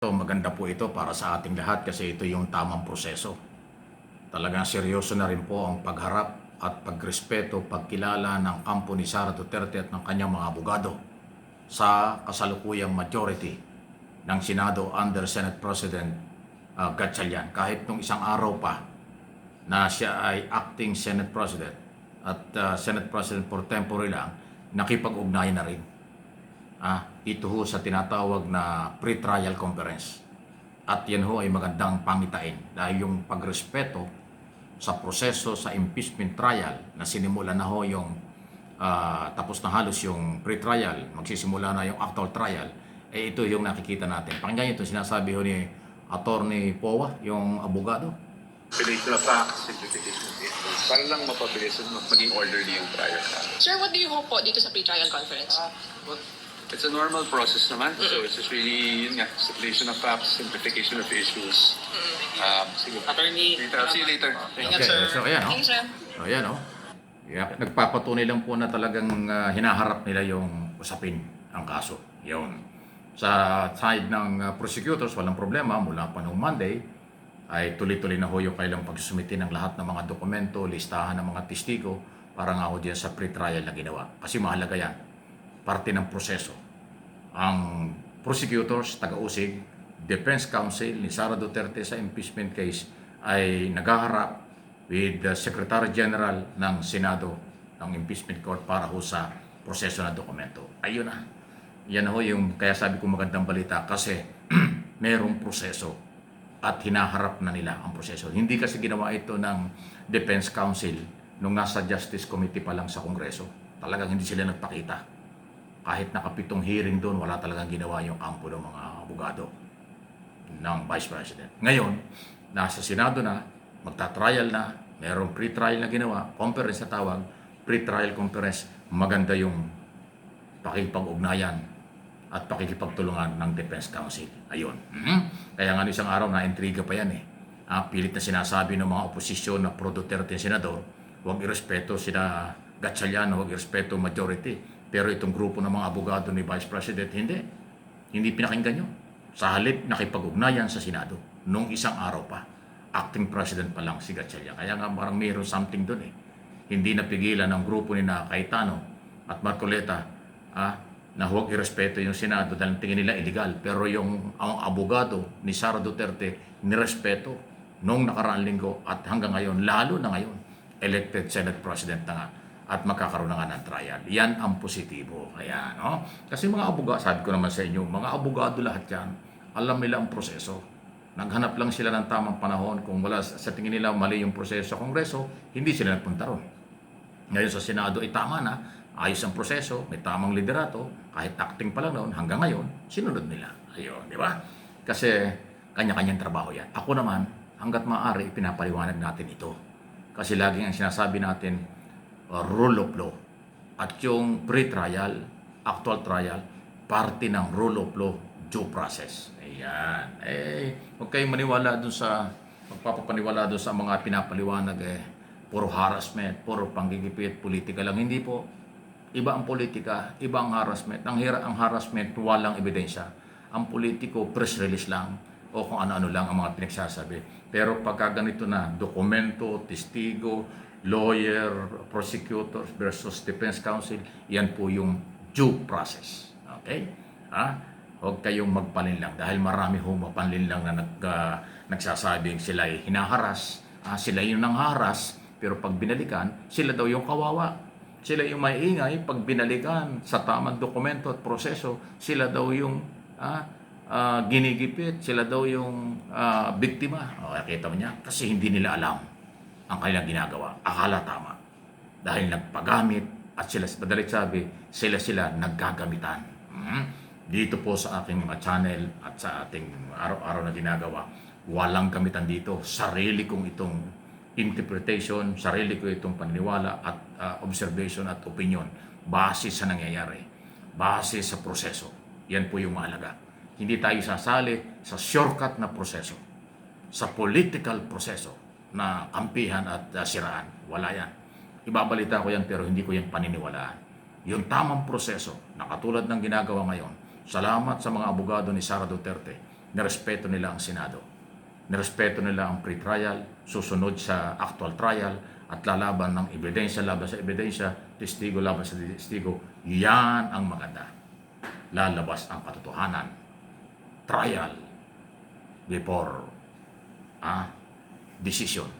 So, maganda po ito para sa ating lahat kasi ito yung tamang proseso. Talagang seryoso na rin po ang pagharap at pagrespeto, pagkilala ng kampo ni Sara Duterte at ng kanyang mga abogado sa kasalukuyang majority ng Senado under Senate President Gatchalian. Kahit nung isang araw pa na siya ay acting Senate President at Senate President for temporary lang, nakipag-ugnayan na rin ito ho sa tinatawag na pre-trial conference. At yan ho ay magandang pangitain dahil yung pagrespeto sa proseso sa impeachment trial na sinimula na ho yung tapos na halos yung pre-trial, magsisimula na yung actual trial, ito yung nakikita natin. Pakinggan ito, sinasabi ho ni Attorney Powa, yung abogado. Manipulation of facts, simplification of issues, para lang mapabilis at maging orderly yung trial. Sir, what do you hope po dito sa pre-trial conference? Well, it's a normal process naman. So it's just really, yun nga, simplification of facts, simplification of issues. Sige. Attorney. See you later. Ingat, Okay, sir. so ayan, Thank you, sir. So ayan nagpapatunay lang po na talagang hinaharap nila yung usapin ang kaso. Yun. Sa side ng prosecutors, walang problema. Mula pa noong Monday, ay tuloy-tuloy na ho yung kailang pagsusumiti ng lahat ng mga dokumento, listahan ng mga testigo para nga ho dyan sa pre-trial na ginawa. Kasi mahalaga yan. Parte ng proseso. Ang prosecutors, taga-usig, defense counsel ni Sara Duterte sa impeachment case ay naghaharap with the Secretary General ng Senado ng Impeachment Court para ho sa proseso na dokumento. Ayun na. Yan ho yung kaya sabi ko magandang balita kasi merong proseso at hinaharap na nila ang proseso. Hindi kasi ginawa ito ng Defense Counsel nung nasa Justice Committee pa lang sa Kongreso. Talagang hindi sila nagpakita. Kahit nakapitong hearing doon, wala talagang ginawa yung kampo ng mga abogado ng Vice President. Ngayon, nasa Senado na, magta-trial na, mayroong pre-trial na ginawa, conference na tawag, pre-trial conference, maganda yung pakipag-ugnayan at pakikipagtulungan ng Defense Counsel. Ayun. Kaya nga isang araw na intriga pa yan eh. Pilit na sinasabi ng mga oposisyon na pro-Duterte senador, huwag irespeto sila Gatchalian, huwag irespeto majority. Pero itong grupo ng mga abogado ni Vice President, hindi. Hindi pinakinggan nyo. Sa halip, nakipag-ugnayan sa Senado nung isang araw pa. Acting President pa lang si Gatchalian. Kaya nga parang mayroon something doon eh. Hindi napigilan ng grupo ni na Cayetano at Marcoleta na huwag irespeto yung Senado dahil tingin nila illegal. Pero yung ang abogado ni Sara Duterte nirespeto noong nakaraang linggo at hanggang ngayon, lalo na ngayon, elected Senate President na nga at magkakaroon na nga ng trial. Yan ang positibo. Kaya, no? Kasi mga abogado, sabi ko naman sa inyo, mga abogado lahat yan, alam nila ang proseso. Naghanap lang sila ng tamang panahon. Kung wala sa tingin nila mali yung proseso sa Kongreso, hindi sila nagpunta ron. Ngayon sa Senado ay tama na, ayos ang proseso, may tamang liderato, kahit acting pa lang noon, hanggang ngayon, sinunod nila. Ayun, di ba? Kasi kanya-kanyang trabaho yan. Ako naman, hanggat maaari, pinapaliwanag natin ito. Kasi laging ang sinasabi natin, rule of law. At yung pre-trial, actual trial, parte ng rule of law, due process. Ayan. Huwag kayong maniwala dun sa, magpapapaniwala dun sa mga pinapaliwanag puro harassment, puro panggigipit, politika lang. Hindi po. Iba ang politika, iba ang harassment. Ang harassment, walang ebidensya. Ang politiko, press release lang o kung ano-ano lang ang mga pinagsasabi. Pero pagka ganito na, dokumento, testigo, lawyer, prosecutors versus defense counsel, yan po yung due process. Okay? Huwag kayong magpalinlang dahil marami ho mapanlinlang na nagsasabing sila ay hinaharas, sila yung nangharas, pero pag binalikan, sila daw yung kawawa. Sila yung maiingay, pag binalikan sa tamang dokumento at proseso, sila daw yung ginigipit, sila daw yung biktima. Kita mo niya? Kasi hindi nila alam ang kanilang ginagawa. Akala tama. Dahil nagpagamit at sila, madalit sabi, sila naggagamitan. Dito po sa aking mga channel at sa ating araw-araw na ginagawa, walang gamitan dito. Sarili kong itong interpretation, sarili ko itong paniniwala at observation at opinion base sa nangyayari, base sa proseso. Yan po yung mahalaga. Hindi tayo sasali sa shortcut na proseso, sa political proseso na kampihan at siraan. Wala yan. Ibabalita ko yan pero hindi ko yan paniniwalaan. Yung tamang proseso na katulad ng ginagawa ngayon, salamat sa mga abogado ni Sara Duterte nirespeto nila ang Senado. Nirespeto nila ang pre-trial, susunod sa actual trial, at lalaban ng ebidensya, laban sa ebidensya, testigo, laban sa testigo. Yan ang maganda. Lalabas ang katotohanan. Trial before decision.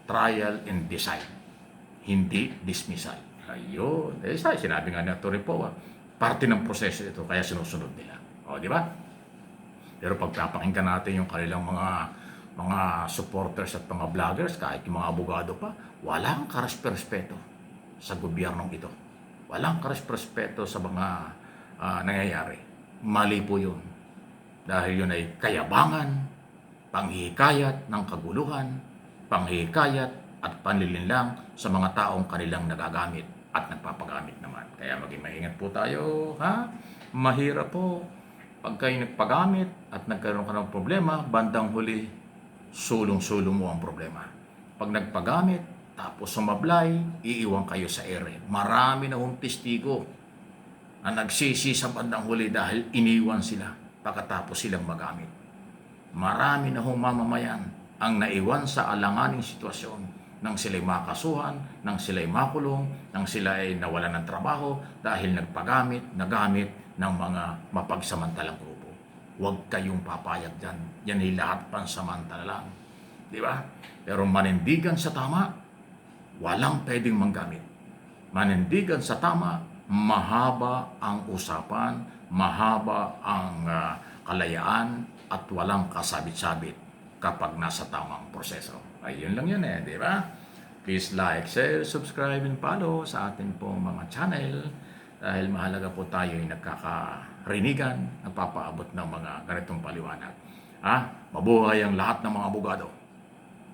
Trial and decide. Hindi dismissal. Ayun. Sinabi nga ni Atty. Poe, parte ng proseso ito, kaya sinusunod nila. O, di ba? Pero pag papakinggan natin yung kanilang mga supporters at mga vloggers, kahit yung mga abogado pa, walang karespeto sa gobyernong ito. Walang karespeto sa mga nangyayari. Mali po yun. Dahil yun ay kayabangan, panghihikayat ng kaguluhan, panghihikayat at panlilinlang sa mga taong kanilang nagagamit at nagpapagamit naman. Kaya maging maingat po tayo, ha? Mahirap po pag kayo nagpagamit at nagkaroon ka ng problema, bandang huli, sulong-sulong mo ang problema. Pag nagpagamit, tapos sumablay, iiwan kayo sa ere. Marami na hong testigo na nagsisi sa bandang huli dahil iniwan sila pagkatapos silang magamit. Marami na hong mamamayan ang naiwan sa alanganing sitwasyon nang sila'y makasuhan, nang sila'y makulong, nang sila ay nawalan ng trabaho dahil nagamit ng mga mapagsamantalang grupo. Huwag kayong papayag dyan. Yan ay lahat pansamantala lang. Di ba? Pero manindigan sa tama, walang pwedeng manggamit. Manindigan sa tama, mahaba ang usapan, mahaba ang kalayaan, at walang kasabit-sabit kapag nasa tamang proseso. Ayun lang yun di ba? Please like, share, subscribe, and follow sa atin pong mga channel dahil mahalaga po tayo ay nagkakarinigan, nagpapaabot ng mga ganitong paliwanag. Mabuhay ang lahat ng mga abogado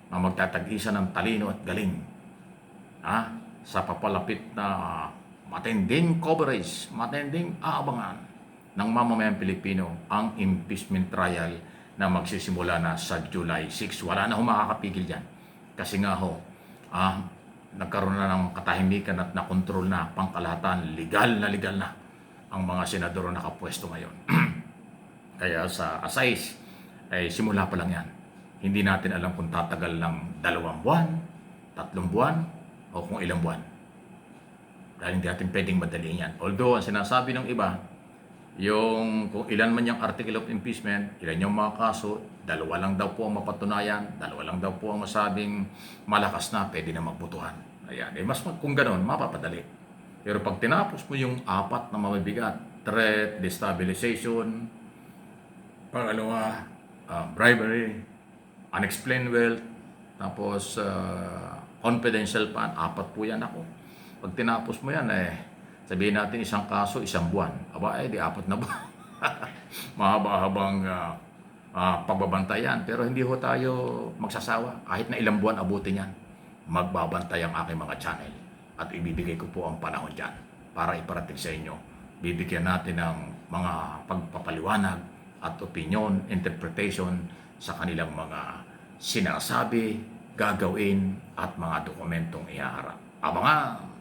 na magtatag-isa ng talino at galing sa papalapit na matinding coverage, matinding aabangan ng mamamayang Pilipino ang impeachment trial na magsisimula na sa July 6. Wala na makakapigil dyan. Kasi nga nagkaroon na ng katahimikan at nakontrol na pangkalahatan, legal na ang mga senador na nakapwesto ngayon. Kaya sa assize, ay simula pa lang yan. Hindi natin alam kung tatagal ng 2 buwan, 3 buwan, o kung ilang buwan. Dahil hindi natin pwedeng madaliin yan. Although, ang sinasabi ng iba, yung kung ilan man yung article of impeachment, ilan yung mga kaso, 2 lang daw po ang mapatunayan, 2 lang daw po ang masabing malakas na, pwede na magbutuhan. Ayan, kung ganoon, mapapadali. Pero pag tinapos mo yung 4 na mabibigat, threat, destabilization, pangalawa, bribery, unexplained wealth, tapos confidential fund, 4 po yan ako. Pag tinapos mo yan, sabihin natin isang kaso, 1 buwan. Di 4 na buwan. Mahaba-habang pagbabantayan. Pero hindi ho tayo magsasawa. Kahit na ilang buwan abutin yan, magbabantay ang aking mga channel. At ibibigay ko po ang panahon dyan para iparating sa inyo. Bibigyan natin ng mga pagpapaliwanag at opinion, interpretation sa kanilang mga sinasabi, gagawin at mga dokumentong ihaharap. Abangan!